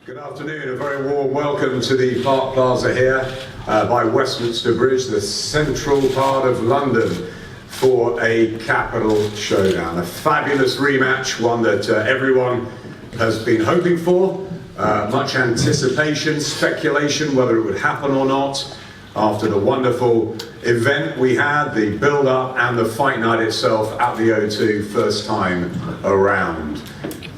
Good afternoon, a very warm welcome to the Park Plaza here by Westminster Bridge, the central part of London, for a capital showdown. A fabulous rematch, one that everyone has been hoping for. Much anticipation, speculation whether it would happen or not after the wonderful event we had, the build-up and the fight night itself at the O2 first time around.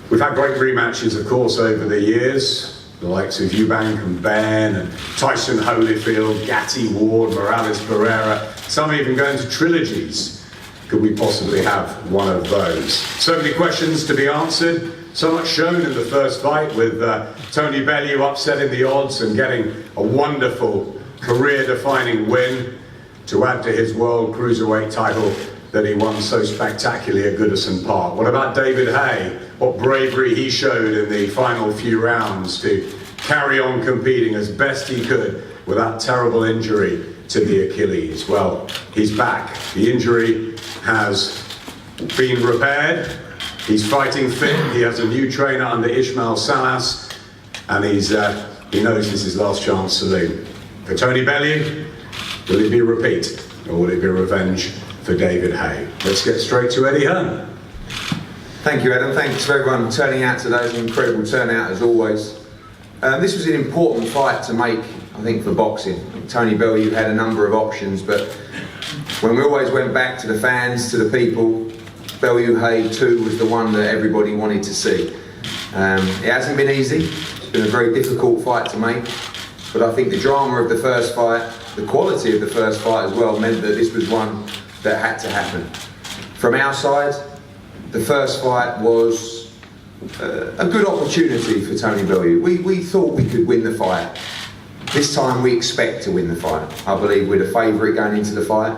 We've had great rematches, of course, over the years. The likes of Eubank and Ben and Tyson Holyfield, Gatti Ward, Morales Pereira. Some even going to trilogies. Could we possibly have one of those? So many questions to be answered. So much shown in the first fight, with Tony Bellew upsetting the odds and getting a wonderful career-defining win to add to his world cruiserweight title that he won so spectacularly at Goodison Park. What about David Haye? What bravery he showed in the final few rounds to carry on competing as best he could with that terrible injury to the Achilles. Well, he's back. The injury has been repaired. He's fighting fit. He has a new trainer under Ismail Salas, and he knows this is his last chance saloon. For Tony Bellew, will it be a repeat, or will it be revenge for David Haye? Let's get straight to Eddie Hearn. Thank you, Adam. Thanks for everyone turning out today. It's an incredible turnout as always. This was an important fight to make, I think, for boxing. Tony Bellew had a number of options, but when we always went back to the fans, to the people, Bellew Haye 2 was the one that everybody wanted to see. It hasn't been easy. It's been a very difficult fight to make, but I think the drama of the first fight, the quality of the first fight as well, meant that this was one that had to happen. From our side, the first fight was a good opportunity for Tony Bellew. We thought we could win the fight. This time we expect to win the fight. I believe we're the favourite going into the fight.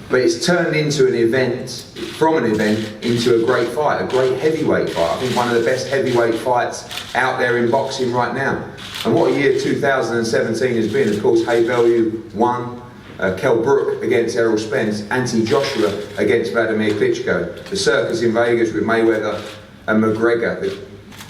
But it's turned into an event, from an event into a great fight, a great heavyweight fight. I think one of the best heavyweight fights out there in boxing right now. And what a year 2017 has been. Of course, Haye Bellew won. Kell Brook against Errol Spence, Anthony Joshua against Vladimir Klitschko, the circus in Vegas with Mayweather and McGregor, the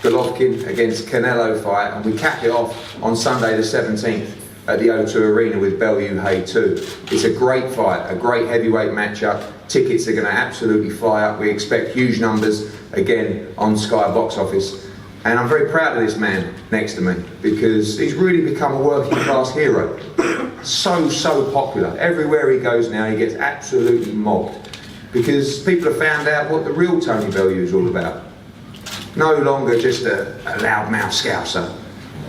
Golovkin against Canelo fight, and we cap it off on Sunday the 17th at the O2 Arena with Bellew Haye 2. It's a great fight, a great heavyweight matchup. Tickets are going to absolutely fly up. We expect huge numbers again on Sky Box Office. And I'm very proud of this man next to me, because he's really become a working class hero. So popular. Everywhere he goes now, he gets absolutely mobbed, because people have found out what the real Tony Bellew is all about. No longer just a loudmouth scouser.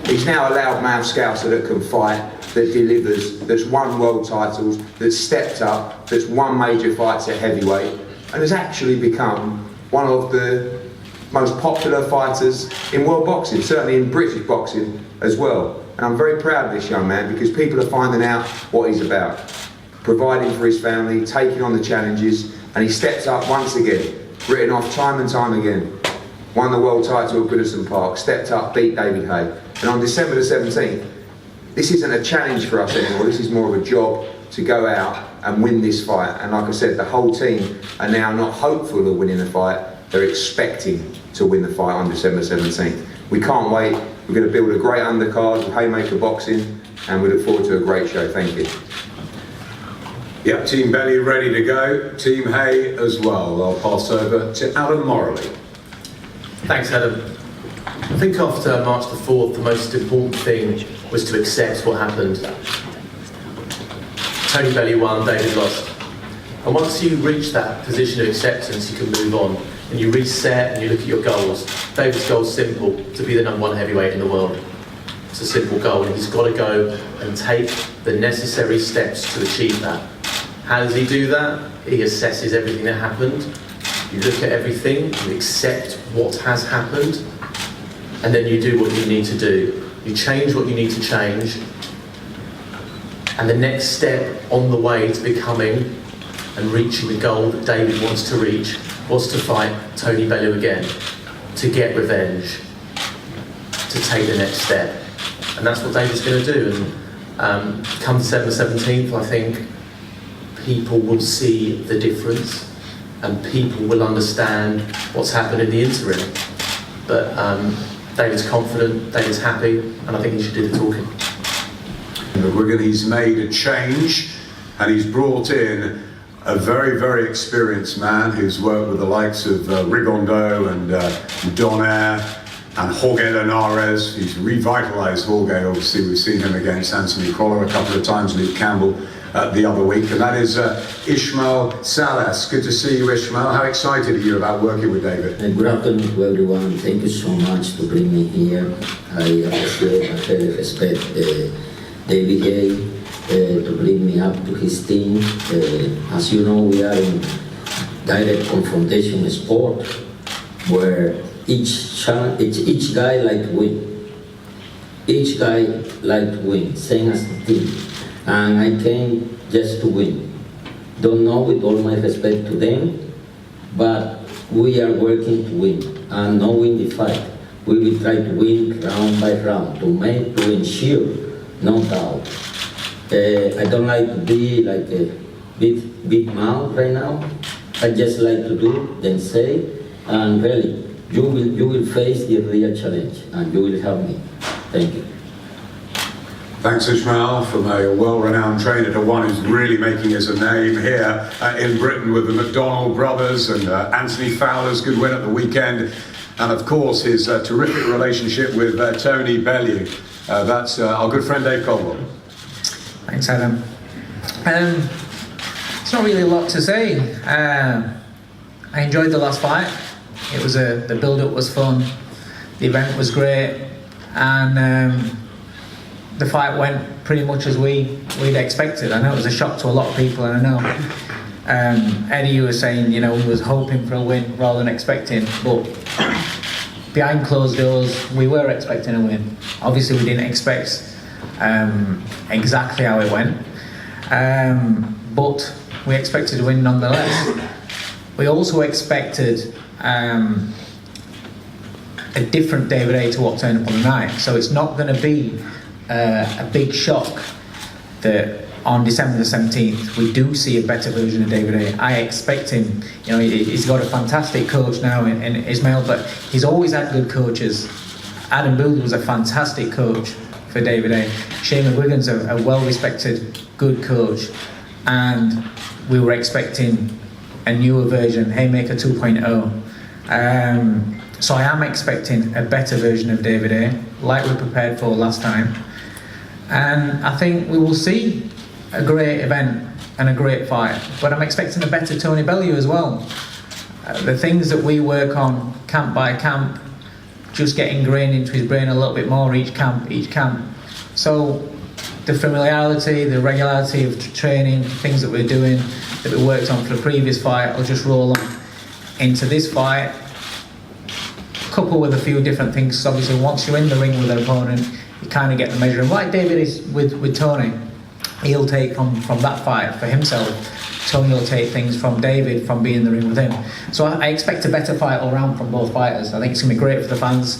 He's now a loudmouth scouser that can fight, that delivers, that's won world titles, that's stepped up, that's won major fights at heavyweight, and has actually become one of the most popular fighters in world boxing, certainly in British boxing as well. And I'm very proud of this young man, because people are finding out what he's about. Providing for his family, taking on the challenges, and he steps up once again, written off time and time again. Won the world title at Goodison Park, stepped up, beat David Haye. And on December the 17th, this isn't a challenge for us anymore, this is more of a job to go out and win this fight. And like I said, the whole team are now not hopeful of winning the fight, they're expecting to win the fight on December 17th. We can't wait. We're going to build a great undercard with Haymaker Boxing, and we look forward to a great show. Thank you. Yep, Team Bellew ready to go. Team Haye as well. I'll pass over to Adam Morley. Thanks, Adam. I think after March the 4th, the most important thing was to accept what happened. Tony Bellew won, David lost. And once you reach that position of acceptance, you can move on. And you reset and you look at your goals. David's goal is simple: to be the #1 heavyweight in the world. It's a simple goal, and he's got to go and take the necessary steps to achieve that. How does he do that? He assesses everything that happened. You look at everything, you accept what has happened, and then you do what you need to do. You change what you need to change, and the next step on the way to becoming and reaching the goal that David wants to reach was to fight Tony Bellew again, to get revenge, to take the next step. And that's what David's going to do. And come December 17th, I think people will see the difference, and people will understand what's happened in the interim. But David's confident, David's happy, and I think he should do the talking. Wigan, he's made a change and he's brought in a very, very experienced man who's worked with the likes of Rigondeaux and Donaire and Jorge Linares. He's revitalised Jorge. Obviously, we've seen him against Anthony Crolla a couple of times, Luke Campbell the other week, and that is Ismael Salas. Good to see you, Ismael. How excited are you about working with David? Good afternoon to everyone. Thank you so much to bring me here. I appreciate and really respect David Haye to bring me up to his team. As you know, we are in direct confrontation sport where each guy like to win. Each guy like to win, same as the team. And I came just to win. Don't know, with all my respect to them, but we are working to win and knowing the fight. We will try to win round by round to ensure, no doubt. I don't like to be like a big mouth right now. I just like to do, then say, and really, you will face the real challenge, and you will help me. Thank you. Thanks, Ismael, from a well-renowned trainer to one who's really making us a name here in Britain with the McDonald brothers and Anthony Fowler's good win at the weekend, and of course his terrific relationship with Tony Bellew. That's our good friend Dave Caldwell. Thanks, Adam. It's not really a lot to say. I enjoyed the last fight. It was the build-up was fun. The event was great, and the fight went pretty much as we'd expected. I know it was a shock to a lot of people, and I know Eddie, you were saying, you know, he was hoping for a win rather than expecting, but behind closed doors, we were expecting a win. Obviously, we didn't expect exactly how it went, but we expected to win nonetheless. We also expected a different David Haye to what turned up on the night, so it's not going to be a big shock that on December the 17th we do see a better version of David Haye. I expect him, you know, he's got a fantastic coach now in Ismael, but he's always had good coaches. Adam Bellew was a fantastic coach for David Haye. Shane Wiggins, a well-respected, good coach, and we were expecting a newer version, Haymaker 2.0. So I am expecting a better version of David Haye, like we prepared for last time. And I think we will see a great event and a great fight. But I'm expecting a better Tony Bellew as well. The things that we work on camp by camp just get ingrained into his brain a little bit more each camp. So the familiarity, the regularity of training, things that we're doing, that we worked on for the previous fight, will just roll on into this fight, coupled with a few different things. So obviously once you're in the ring with an opponent, you kind of get the measure. And like David is with Tony, he'll take from that fight for himself. Tony will take things from David from being in the ring with him. So I expect a better fight all round from both fighters. I think it's going to be great for the fans.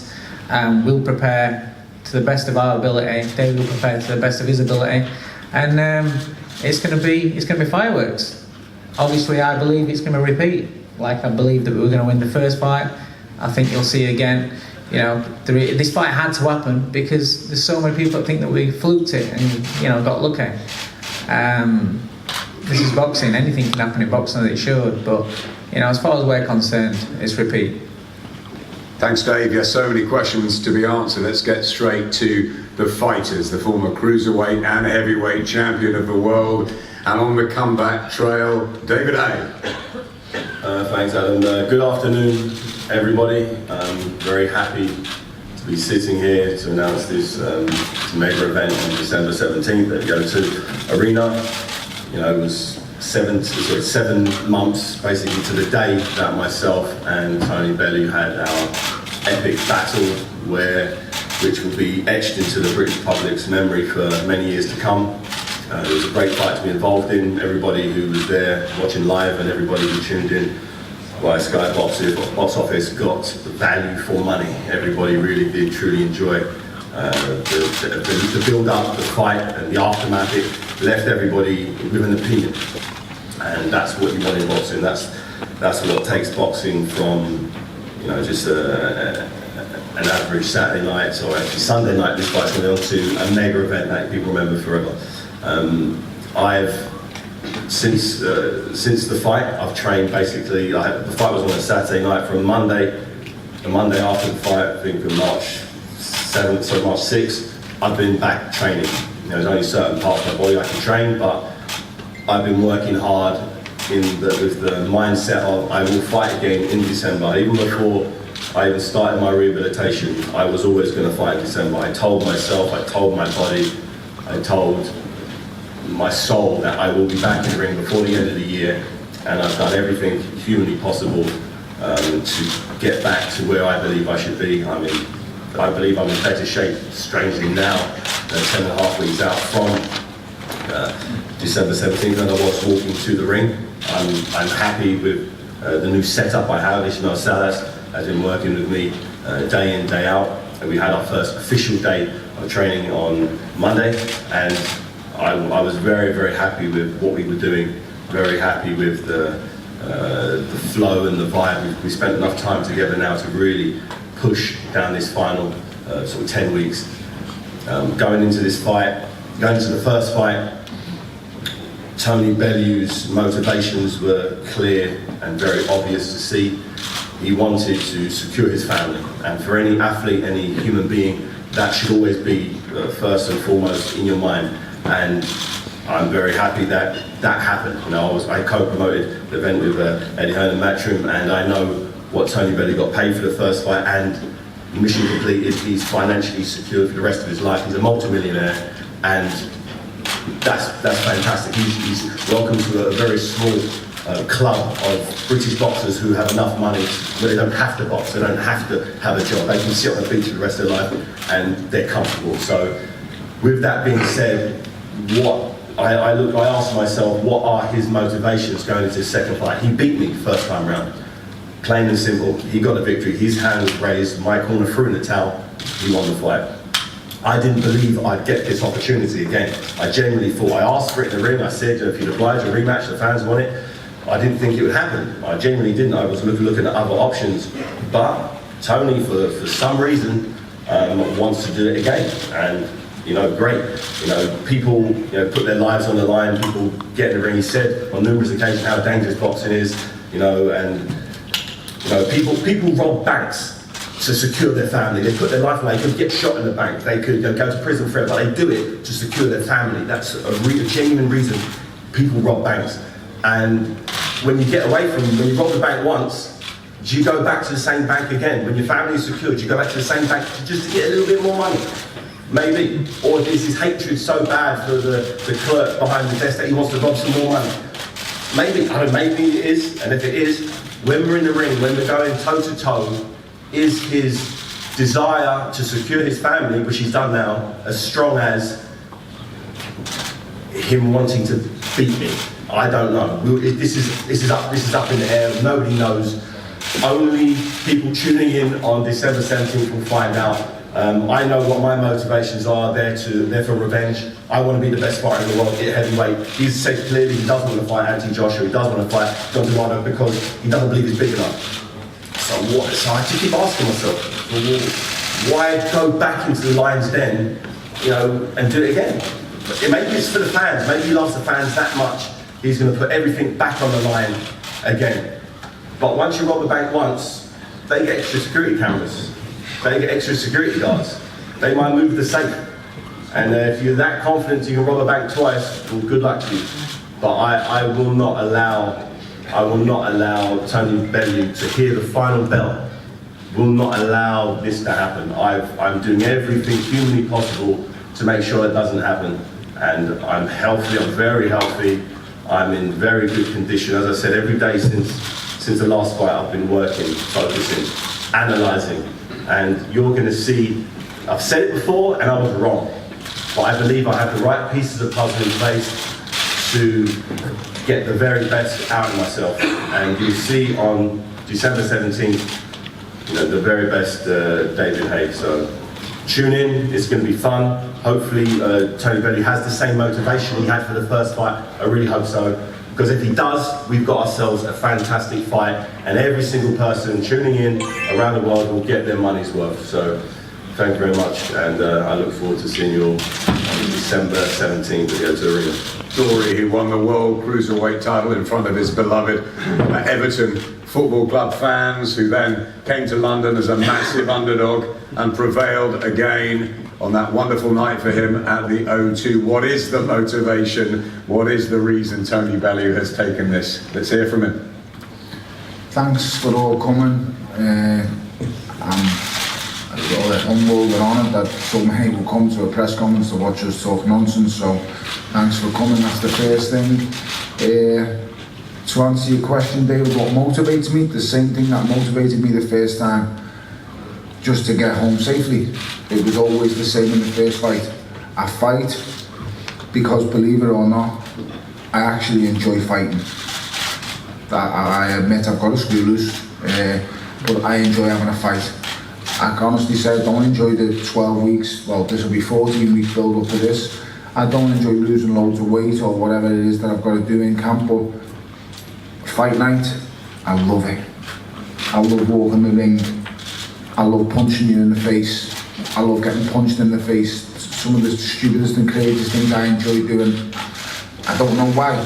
We'll prepare to the best of our ability. David will prepare to the best of his ability, and it's going to be fireworks. Obviously, I believe it's going to repeat. Like I believe that we were going to win the first fight. I think you'll see again. You know, this fight had to happen because there's so many people that think that we fluked it and, you know, got lucky. This is boxing. Anything can happen in boxing, that it should. But, you know, as far as we're concerned, it's repeat. Thanks, Dave. Yes, so many questions to be answered. Let's get straight to the fighters. The former cruiserweight and heavyweight champion of the world, and on the comeback trail, David Haye. Thanks, Adam. Good afternoon, everybody. I'm very happy to be sitting here to announce this major event on December 17th at Go2 Arena. You know, it was 7 months basically to the day that myself and Tony Bellew had our epic battle, which will be etched into the British public's memory for many years to come. It was a great fight to be involved in. Everybody who was there watching live and everybody who tuned in via Sky Box Office got value for money. Everybody really did truly enjoy the build-up, the fight, and the aftermath. It left everybody with an opinion, and that's what you want in boxing. That's what takes boxing from, you know, just a an average Saturday night, or actually Sunday night, this fight's going on to a mega event that people remember forever. Since the fight, I've trained basically. The fight was on a Saturday night. From Monday, the Monday after the fight, I think March 7th, so March 6th, I've been back training. There's only certain parts of my body I can train, but I've been working hard with the mindset of I will fight again in December. Even before I even started my rehabilitation, I was always going to fight in December. I told myself, I told my body, I told my soul that I will be back in the ring before the end of the year, and I've done everything humanly possible to get back to where I believe I should be. I believe I'm in better shape, strangely now, 10.5 weeks out from December 17th than I was walking to the ring. I'm happy with the new setup I have. Ishmael Salas has been working with me day in, day out, and we had our first official day of training on Monday, and I was very, very happy with what we were doing, very happy with the flow and the vibe. We spent enough time together now to really push down this final sort of 10 weeks. Going into this fight, going into the first fight, Tony Bellew's motivations were clear and very obvious to see. He wanted to secure his family, and for any athlete, any human being, that should always be first and foremost in your mind. And I'm very happy that that happened. You know, I co-promoted the event with Eddie Hearn and Matchroom, and I know what Tony Bellew got paid for the first fight, and mission completed. He's financially secured for the rest of his life. He's a multi-millionaire, and that's fantastic. He's welcome to a very small club of British boxers who have enough money where they don't have to box, they don't have to have a job, they can sit on the beach for the rest of their life and they're comfortable. So with that being said, I asked myself, what are his motivations going into his second fight? He beat me first time round, plain and simple. He got the victory, his hand was raised, my corner threw in the towel, he won the fight. I didn't believe I'd get this opportunity again. I genuinely thought, I asked for it in the ring, I said, if you'd oblige a rematch, the fans want it. I didn't think it would happen. I genuinely didn't. I was looking at other options. But Tony, for some reason, wants to do it again. And, you know, great. You know, people put their lives on the line, people get in the ring. He said on numerous occasions how dangerous boxing is, and people rob banks to secure their family. They put their life away. They could get shot in the bank. They could go to prison forever, but they do it to secure their family. That's a genuine reason people rob banks. And when you get away from them, when you rob the bank once, do you go back to the same bank again? When your family is secured, do you go back to the same bank just to get a little bit more money? Maybe. Or is his hatred so bad for the clerk behind the desk that he wants to rob some more money? Maybe. I don't know, maybe it is. And if it is, when we're in the ring, when we're going toe to toe, is his desire to secure his family, which he's done now, as strong as him wanting to beat me? I don't know. This is up in the air. Nobody knows. Only people tuning in on December 17th will find out. I know what my motivations are. They're for revenge. I want to be the best fighter in the world, get heavyweight. He's said clearly he doesn't want to fight Anthony Joshua. He doesn't want to fight John Duarte because he doesn't believe he's big enough. So I just keep asking myself, why go back into the lion's den, and do it again? Maybe it's for the fans. Maybe he loves the fans that much. He's going to put everything back on the line again. But once you rob the bank once, they get extra security cameras. They get extra security guards. They might move the safe. And if you're that confident you can rob a bank twice, well, good luck to you. But I will not allow Tony Bellew to hear the final bell. Will not allow this to happen. I'm doing everything humanly possible to make sure it doesn't happen. And I'm healthy, I'm very healthy. I'm in very good condition. As I said, every day since the last fight, I've been working, focusing, analysing. And you're going to see, I've said it before and I was wrong. But I believe I have the right pieces of puzzle in place to get the very best out of myself. And you'll see on December 17th, the very best David Haye. So tune in, it's going to be fun. Hopefully Tony Bellew has the same motivation he had for the first fight. I really hope so. Because if he does, we've got ourselves a fantastic fight, and every single person tuning in around the world will get their money's worth. So thank you very much, and I look forward to seeing you all on December 17th at the O2 Arena. Story, who won the World Cruiserweight title in front of his beloved Everton Football Club fans, who then came to London as a massive underdog and prevailed again on that wonderful night for him at the O2. What is the motivation? What is the reason Tony Bellew has taken this? Let's hear from him. Thanks for all coming. I'm a little humbled and honoured that so many will come to a press conference to watch us talk nonsense, so thanks for coming, that's the first thing. To answer your question, David, what motivates me? The same thing that motivated me the first time, just to get home safely. It was always the same in the first fight. I fight because, believe it or not, I actually enjoy fighting. I admit I've got a screw loose, but I enjoy having a fight. I can honestly say I don't enjoy the 12 weeks, well this will be 14 weeks build up to this. I don't enjoy losing loads of weight or whatever it is that I've got to do in camp, but fight night, I love it. I love walking the ring. I love punching you in the face. I love getting punched in the face. Some of the stupidest and craziest things I enjoy doing. I don't know why.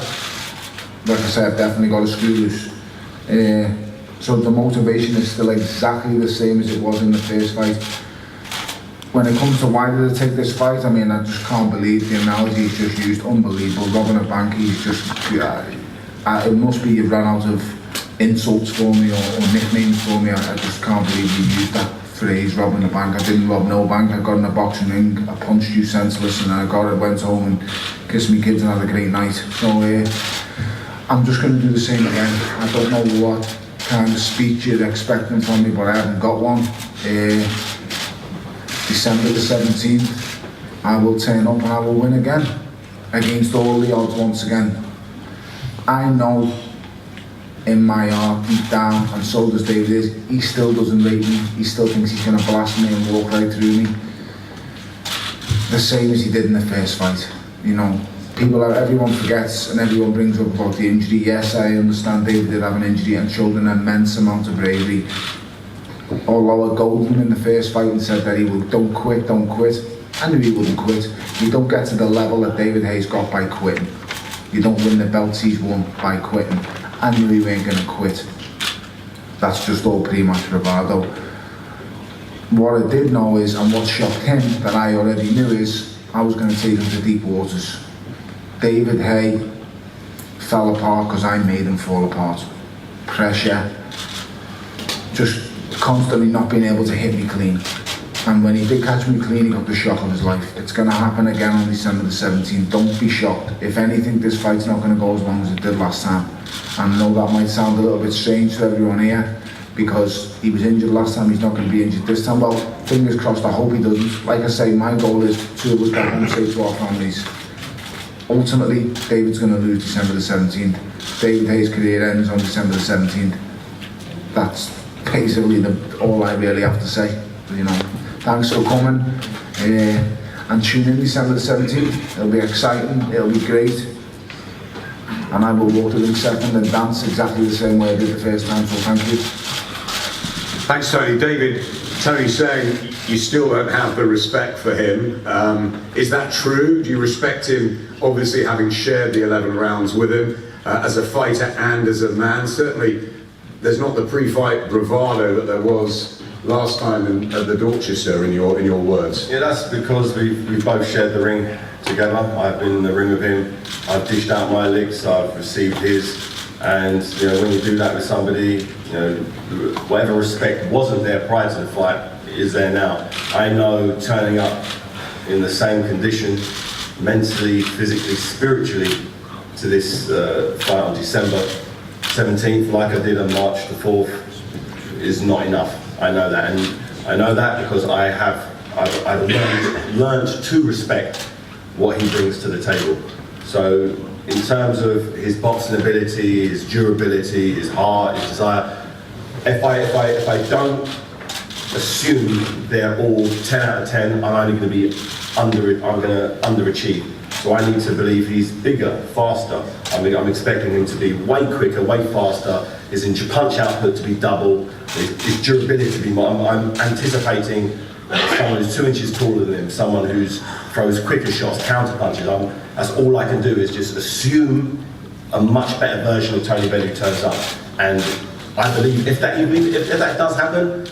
Like I said, I've definitely got a screw loose. So the motivation is still exactly the same as it was in the first fight. When it comes to why did I take this fight, I mean, I just can't believe the analogy he's just used. Unbelievable. Robbing a bank, he's just, it must be you've run out of insults for me or nicknames for me. I just can't believe you used that phrase, robbing a bank. I didn't rob no bank. I got in a boxing ring, I punched you senseless, and I went home and kissed my kids and had a great night. So I'm just going to do the same again. I don't know what kind of speech you're expecting from me, but I haven't got one. December the 17th, I will turn up and I will win again, against all the odds once again. I know in my heart, deep down, and so does David, he still doesn't rate me. He still thinks he's going to blast me and walk right through me. The same as he did in the first fight. You know, everyone forgets and everyone brings up about the injury. Yes, I understand David did have an injury and showed an immense amount of bravery. Although I goaded him in the first fight and said that he would, don't quit. I knew he wouldn't quit. You don't get to the level that David Haye's got by quitting. You don't win the belts he's won by quitting. I knew he weren't going to quit. That's just all pre-match bravado. What I did know is, and what shocked him that I already knew, is I was going to take him to deep waters. David Haye fell apart because I made him fall apart. Pressure, just constantly not being able to hit me clean. And when he did catch me clean, he got the shock of his life. It's going to happen again on December the 17th. Don't be shocked. If anything, this fight's not going to go as long as it did last time. And I know that might sound a little bit strange to everyone here, because he was injured last time, he's not going to be injured this time. Well, fingers crossed, I hope he doesn't. Like I say, my goal is two of us get home safe to our families. Ultimately, David's going to lose December the 17th. David Haye's career ends on December the 17th. That's basically all I really have to say. You know, thanks for coming, and tune in December the 17th. It'll be exciting, it'll be great, and I will walk the ring second and dance exactly the same way I did the first time, so thank you. Thanks, Tony. David, Tony's saying you still don't have the respect for him. Is that true? Do you respect him, obviously having shared the 11 rounds with him, as a fighter and as a man? Certainly there's not the pre-fight bravado that there was last time at the Dorchester, in your words. Yeah, that's because we've both shared the ring together. I've been in the ring with him. I've dished out my licks. I've received his. And you know, when you do that with somebody, you know, whatever respect wasn't there prior to the fight is there now. I know turning up in the same condition, mentally, physically, spiritually, to this fight on December 17th, like I did on March the 4th, is not enough. I know that, and I know that because I've learned to respect what he brings to the table. So in terms of his boxing ability, his durability, his heart, his desire, if I don't assume they're all 10 out of 10, I'm only going to underachieve. So I need to believe he's bigger, faster. I'm expecting him to be way quicker, way faster. His punch output to be double. His durability to be more. I'm anticipating someone who's 2 inches taller than him, someone who throws quicker shots, counter punches. That's all I can do is just assume a much better version of Tony Bellew turns up. And I believe if that does happen,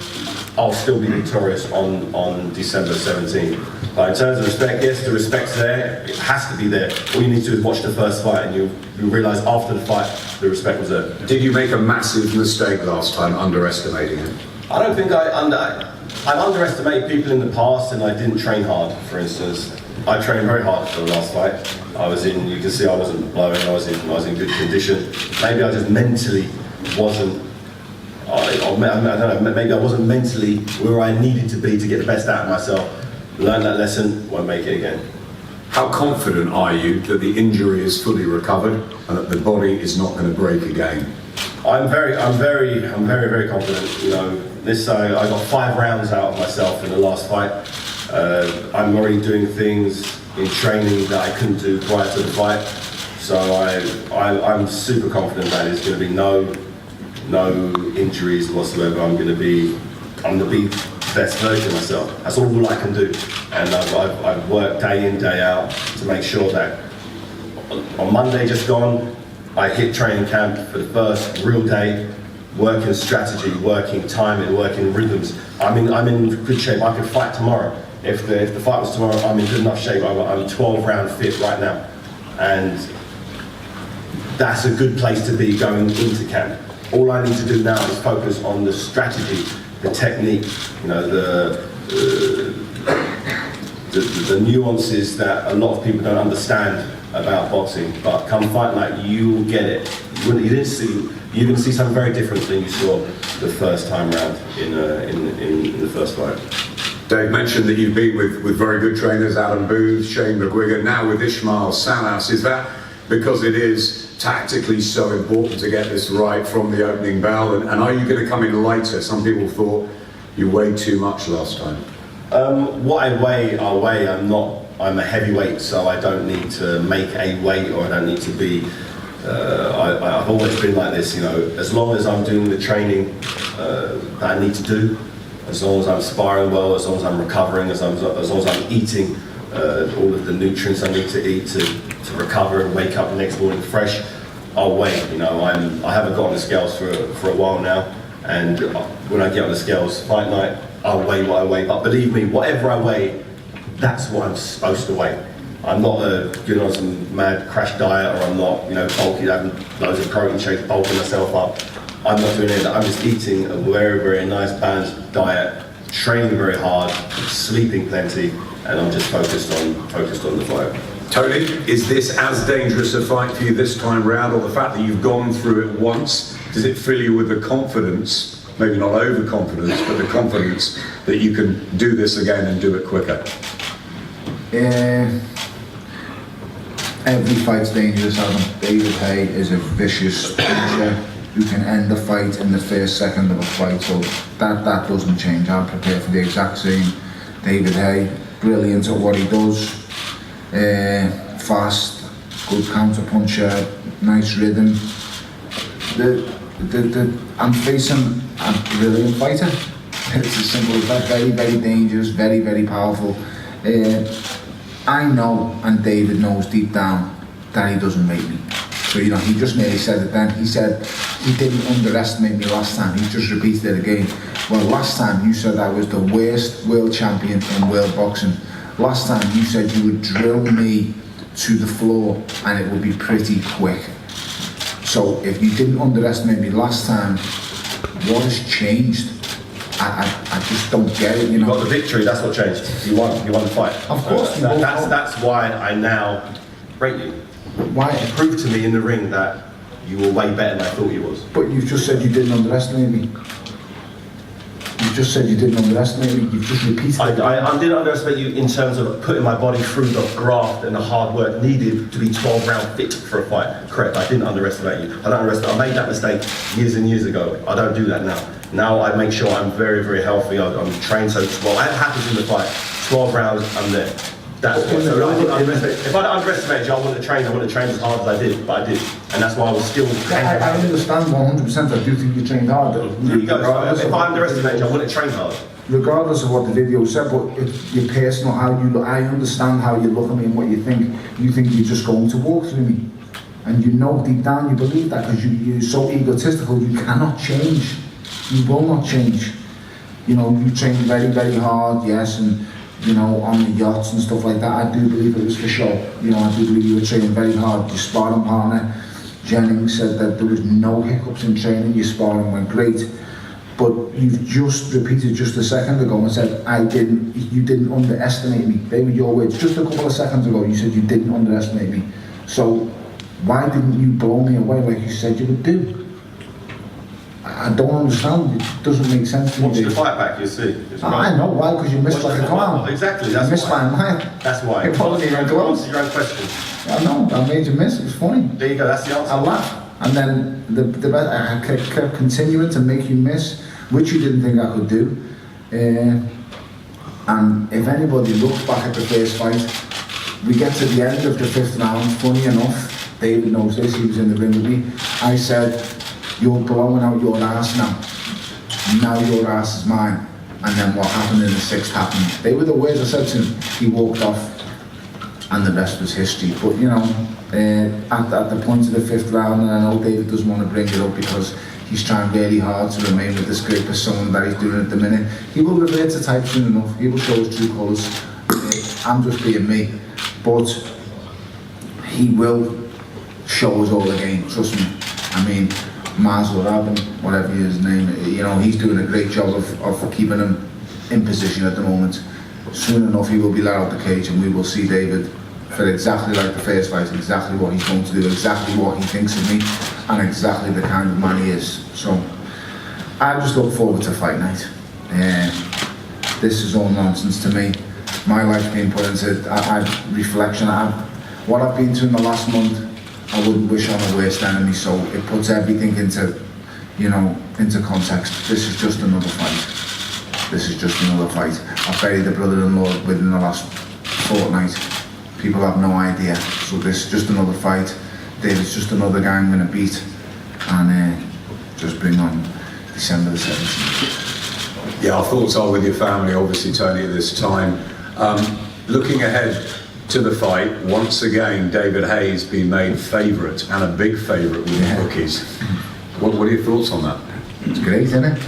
I'll still be victorious on December 17th. But in terms of respect, yes, the respect's there. It has to be there. All you need to do is watch the first fight, and you'll realise after the fight the respect was there. Did you make a massive mistake last time underestimating him? I don't think I've underestimated people in the past, and I didn't train hard. For instance, I trained very hard for the last fight. You can see I wasn't blowing. I was in good condition. Maybe I just mentally wasn't. I don't know. Maybe I wasn't mentally where I needed to be to get the best out of myself. Learn that lesson, won't make it again. How confident are you that the injury is fully recovered and that the body is not going to break again? I'm very confident. You know, I got 5 rounds out of myself in the last fight. I'm already doing things in training that I couldn't do prior to the fight. So I'm super confident that there's going to be no injuries whatsoever. I'm going to be the best version of myself. That's all I can do. And I've worked day in, day out to make sure that on Monday just gone, I hit training camp for the first real day, working strategy, working timing, working rhythms. I'm in good shape. I could fight tomorrow. If the fight was tomorrow, I'm in good enough shape. I'm 12 round fit right now. And that's a good place to be going into camp. All I need to do now is focus on the strategy, the technique, you know, the nuances that a lot of people don't understand about boxing. But come fight night, you will get it. You're going to see something very different than you saw the first time round in the first fight. Dave mentioned that you've been with very good trainers, Adam Booth, Shane McGuigan, now with Ismail Salas. Is that because it is tactically so important to get this right from the opening bell? And are you going to come in lighter? Some people thought you weighed too much last time. What I weigh, I'll weigh. I'm a heavyweight, so I don't need to make a weight, or I don't need to be. I've always been like this, you know. As long as I'm doing the training that I need to do, as long as I'm sparring well, as long as I'm recovering, as long as I'm eating all of the nutrients I need to eat to recover and wake up the next morning fresh, I'll weigh. You know, I haven't got on the scales for a while now, and when I get on the scales fight night, I'll weigh what I weigh. But believe me, whatever I weigh, that's what I'm supposed to weigh. I'm not going on some mad crash diet, or I'm not, you know, bulky, having loads of protein shakes, bulking myself up. I'm not doing any of that. I'm just eating a very, very nice balanced diet, training very hard, sleeping plenty, and I'm just focused on the fight. Tony, is this as dangerous a fight for you this time round, or the fact that you've gone through it once, does it fill you with the confidence, maybe not overconfidence, but the confidence that you can do this again and do it quicker? Every fight's dangerous, Adam. David Haye is a vicious puncher who can end the fight in the first second of a fight, so that doesn't change. I'm prepared for the exact same. David Haye, brilliant at what he does. Fast, good counter puncher, nice rhythm. I'm facing a brilliant fighter. It's as simple as that. Very, very dangerous, very, very powerful. I know, and David knows deep down, that he doesn't rate me. So, you know, he just nearly said it then. He said he didn't underestimate me last time. He just repeated it again. Well, last time you said I was the worst world champion in world boxing. Last time you said you would drill me to the floor and it would be pretty quick. So if you didn't underestimate me last time, what has changed? I just don't get it, you know. You got the victory, that's what changed. You won the fight. Of course. That's why I now rate you. Why? Prove to me in the ring that you were way better than I thought you was. But you've just said you didn't underestimate me. You just said you didn't underestimate me. You've just repeated it. I didn't underestimate you in terms of putting my body through the graft and the hard work needed to be 12 round fit for a fight. Correct, I didn't underestimate you. I made that mistake years and years ago. I don't do that now. Now I make sure I'm very, very healthy. I'm trained so well. What happens in the fight? 12 rounds, I'm there. That's what. So I didn't underestimate. If I'd underestimated you, I wouldn't have trained as hard as I did, but I did, and that's why I was still. I understand 100%. I do think you trained hard. There you go. So if I underestimated you, I wouldn't have trained hard. Regardless of what the video said, but it's your personal, how you look. I understand how you look at me and what you think. You think you're just going to walk through me. And you know deep down you believe that because you're so egotistical, you cannot change. You will not change. You know, you train very, very hard, yes, and you know, on the yachts and stuff like that. I do believe it was for show. You know, I do believe you were training very hard. Your sparring partner, Jennings, said that there was no hiccups in training. Your sparring went great. But you've just repeated just a second ago and said, you didn't underestimate me. They were your words. Just a couple of seconds ago, you said you didn't underestimate me. So why didn't you blow me away like you said you would do? I don't understand. It doesn't make sense to me. Watch the fight back, you see. I know why, because you missed like a clown. Exactly. You missed by a mile. That's why. It probably even close. Answer your own question. I know. I made you miss. It was funny. There you go. That's the answer. I laughed, and then I kept continuing to make you miss, which you didn't think I could do. And if anybody looks back at the first fight, we get to the end of the 5th round. Funny enough, David knows this. He was in the ring with me. I said, "You're blowing out your ass now. Now your ass is mine." And then what happened in the 6th happened. They were the words I said to him. He walked off, and the rest was history. But you know, at the point of the 5th round, and I know David doesn't want to bring it up because he's trying really hard to remain with this great persona that he's doing at the minute. He will revert to type soon enough. He will show his true colours. I'm just being me. But he will show us all again, trust me. I mean, Mazel Rabin, whatever his name, you know, he's doing a great job of keeping him in position at the moment. Soon enough he will be let out the cage and we will see David for exactly like the first fight, exactly what he's going to do, exactly what he thinks of me, and exactly the kind of man he is. So I just look forward to fight night. This is all nonsense to me. My life's been put into reflection. What I've been through in the last month, I wouldn't wish on a worst enemy, so it puts everything into, you know, into context. This is just another fight. This is just another fight. I buried a brother-in-law within the last fortnight. People have no idea. So this is just another fight. David's just another guy I'm going to beat. And just bring on December the 17th. Yeah, our thoughts are with your family, obviously, Tony, at this time. Looking ahead to the fight, once again, David Haye's been made favourite, and a big favourite with the bookies. What are your thoughts on that? It's great, isn't it?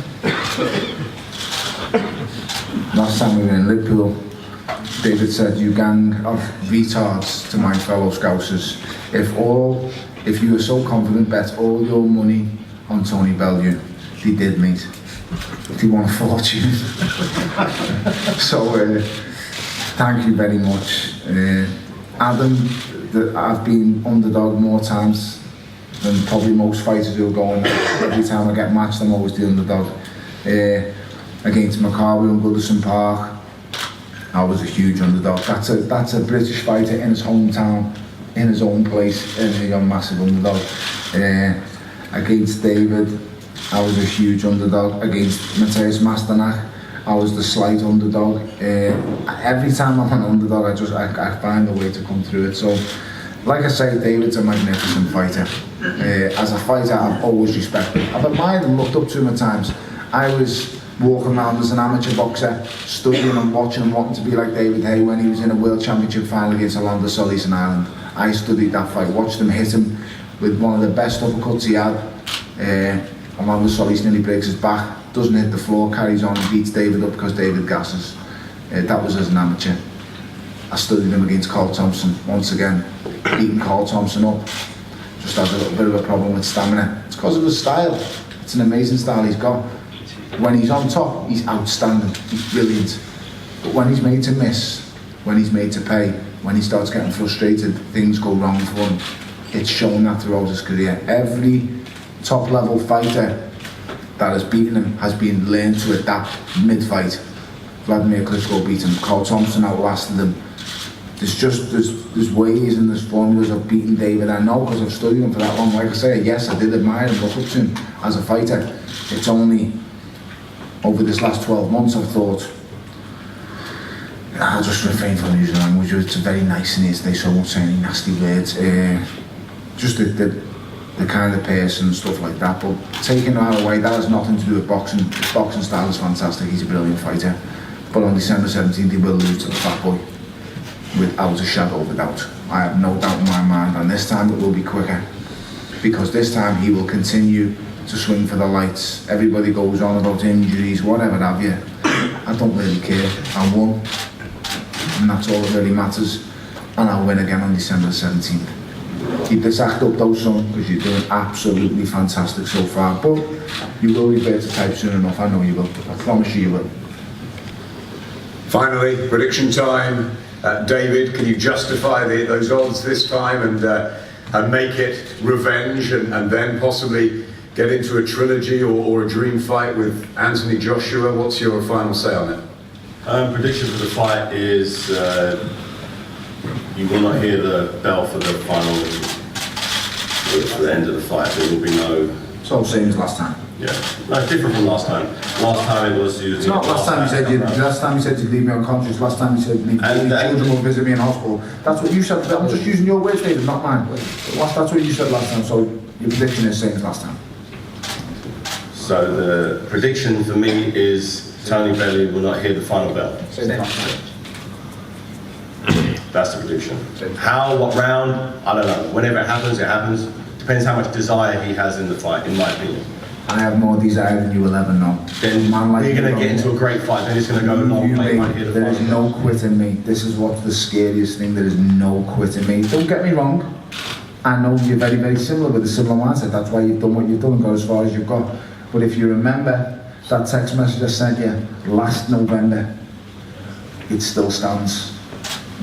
Last time we were in Liverpool, David said, "You gang of retards," to my fellow Scousers. If you were so confident, bet all your money on Tony Bellew. They did, mate. They won a fortune. So, thank you very much. Adam, I've been underdog more times than probably most fighters who are going. Every time I get matched, I'm always the underdog. Against Maccabi and Goodison Park, I was a huge underdog. That's a British fighter in his hometown, in his own place, and he's a massive underdog. Against David, I was a huge underdog. Against Mateusz Masternak, I was the slight underdog. Every time I'm an underdog, I find a way to come through it. So, like I say, David's a magnificent fighter. As a fighter, I've always respected him. I've admired and looked up to him at times. I was walking around as an amateur boxer, studying and watching and wanting to be like David Haye when he was in a World Championship final against Orlando Solis in Ireland. I studied that fight, watched him hit him with one of the best uppercuts he had. Orlando Solis nearly breaks his back, doesn't hit the floor, carries on and beats David up because David gasses. That was as an amateur. I studied him against Carl Thompson, once again, beating Carl Thompson up. Just has a little bit of a problem with stamina. It's because of his style. It's an amazing style he's got. When he's on top, he's outstanding, he's brilliant. But when he's made to miss, when he's made to pay, when he starts getting frustrated, things go wrong for him. It's shown that throughout his career. Every top level fighter that has beaten him has been learned to adapt mid-fight. Vladimir Klitschko beat him, Carl Thompson outlasted him. There's ways and there's formulas of beating David. I know because I've studied him for that long. Like I say, yes, I did admire and look up to him as a fighter. It's only over this last 12 months I've thought, I'll just refrain from using language. It's very nice in here today, so I won't say any nasty words. Just the kind of person and stuff like that. But taking that away, that has nothing to do with boxing. His boxing style is fantastic. He's a brilliant fighter. But on December 17th, he will lose to the fat boy, without a shadow of a doubt. I have no doubt in my mind, and this time it will be quicker, because this time he will continue to swing for the lights. Everybody goes on about injuries, whatever have you. I don't really care. I won, and that's all that really matters. And I'll win again on December 17th. Keep this act up though, son, because you're doing absolutely fantastic so far. But you will revert to type soon enough. I know you will. I promise you will. Finally, prediction time. David, can you justify those odds this time and make it revenge and then possibly get into a trilogy or a dream fight with Anthony Joshua? What's your final say on it? Prediction for the fight is you will not hear the bell for the final, for the end of the fight. There will be no... So same as last time. Yeah, no, it's different from last time. Last time it was... It's not last time you said you'd leave me unconscious. Last time you said children will visit me in hospital. That's what you said. I'm just using your words, David, not mine. That's what you said last time, so your prediction is the same as last time. So the prediction for me is Tony Bellew will not hear the final bell. Same as last time. That's the prediction. How, what round, I don't know. Whenever it happens, it happens. Depends how much desire he has in the fight, in my opinion. I have more desire than you will ever know. Then we're going to get into a great fight, then it's going to go long, you might hear the there is final no quitting me. This is what's the scariest thing. There is no quitting me. Don't get me wrong. I know you're very, very similar with a similar mindset. That's why you've done what you've done and got as far as you've got. But if you remember that text message I sent you last November, it still stands.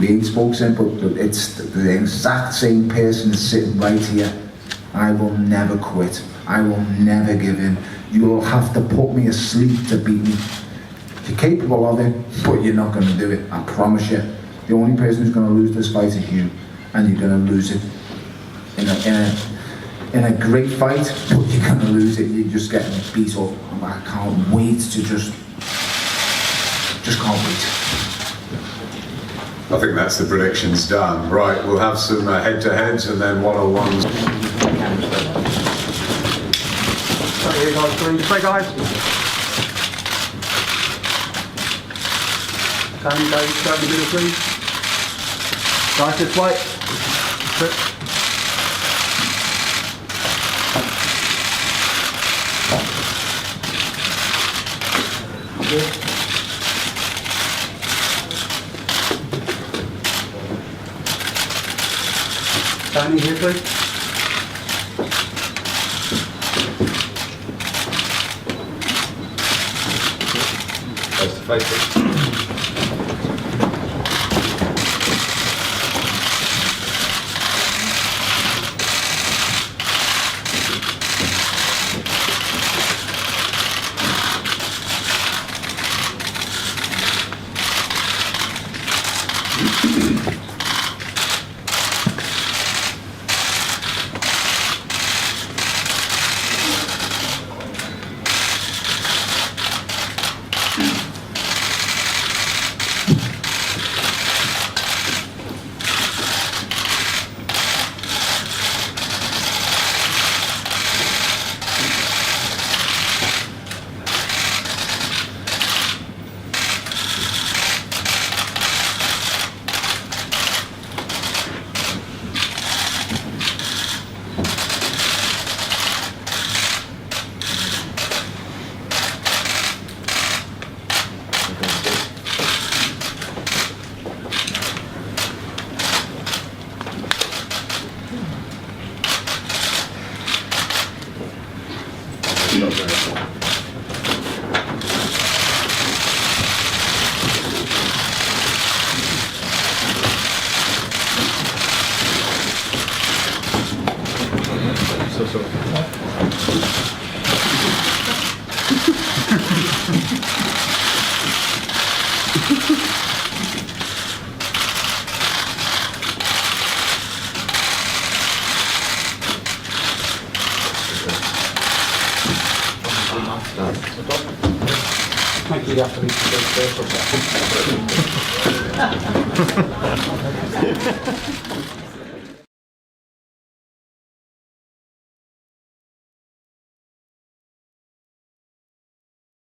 We ain't spoke since, but it's the exact same person is sitting right here. I will never quit. I will never give in. You will have to put me asleep to beat me. You're capable of it, but you're not going to do it. I promise you. The only person who's going to lose this fight is you, and you're going to lose it in a great fight, but you're going to lose it. You're just getting beat up. I can't wait to just can't wait. I think that's the predictions done. Right, we'll have some head-to-heads and then one-on-ones. Here you guys, please. Play, guys. Can you guys go in the middle, please? Guys, this way. Standing here, please. Face to face. Thank you, after